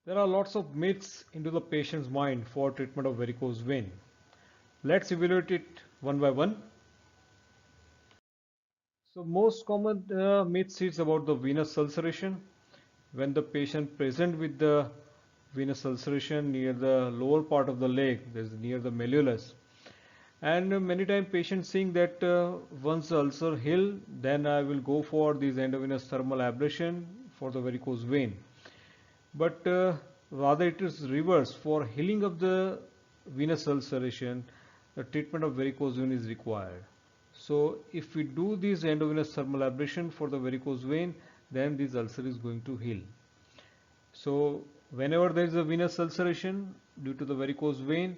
There are lots of myths into the patient's mind for treatment of varicose vein. Let's evaluate it one by one. So most common myths is about the venous ulceration. When the patient present with the venous ulceration near the lower part of the leg, that is near the malleolus, and many times patients think that once the ulcer heal, then I will go for this endovenous thermal ablation for the varicose vein. But rather it is reverse. For healing of the venous ulceration, the treatment of varicose vein is required. So if we do this endovenous thermal ablation for the varicose vein, then this ulcer is going to heal. So whenever there is a venous ulceration due to the varicose vein,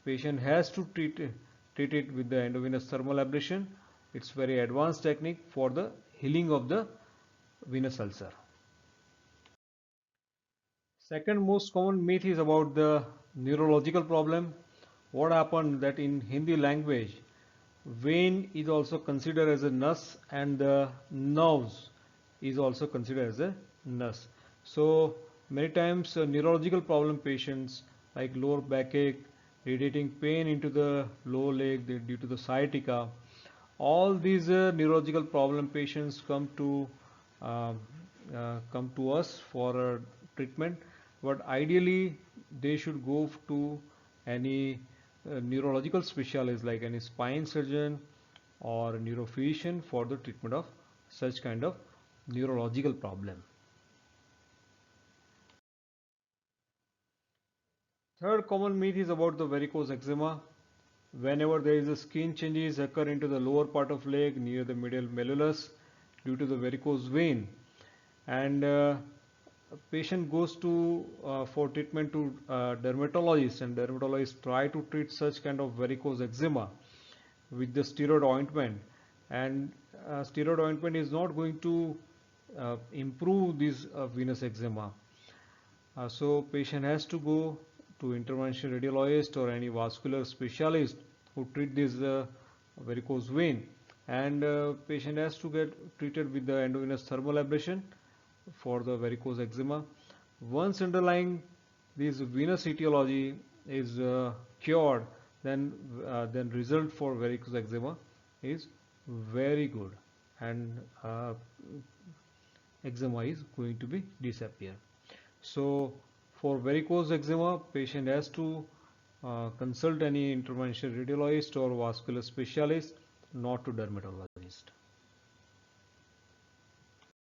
patient has to treat it with the endovenous thermal ablation. It's very advanced technique for the healing of the venous ulcer. Second most common myth is about the neurological problem. What happened that in Hindi language, vein is also considered as a nus and the nerves is also considered as a nus. So many times neurological problem patients like lower backache, radiating pain into the lower leg due to the sciatica, all these neurological problem patients uh, come to us for treatment, but ideally they should go to any neurological specialist like any spine surgeon or neurophysician for the treatment of such kind of neurological problem. Third common myth is about the varicose eczema. Whenever there is a skin changes occur into the lower part of leg near the medial malleolus due to the varicose vein, and patient goes to for treatment to dermatologist, and dermatologist try to treat such kind of varicose eczema with the steroid ointment, and steroid ointment is not going to improve this venous eczema. So patient has to go to intervention radiologist or any vascular specialist who treat this varicose vein, and patient has to get treated with the endovenous thermal ablation for the varicose eczema. Once underlying this venous etiology is cured, then result for varicose eczema is very good, and eczema is going to be disappear. So for varicose eczema, patient has to consult any intervention radiologist or vascular specialist, not to dermatologist.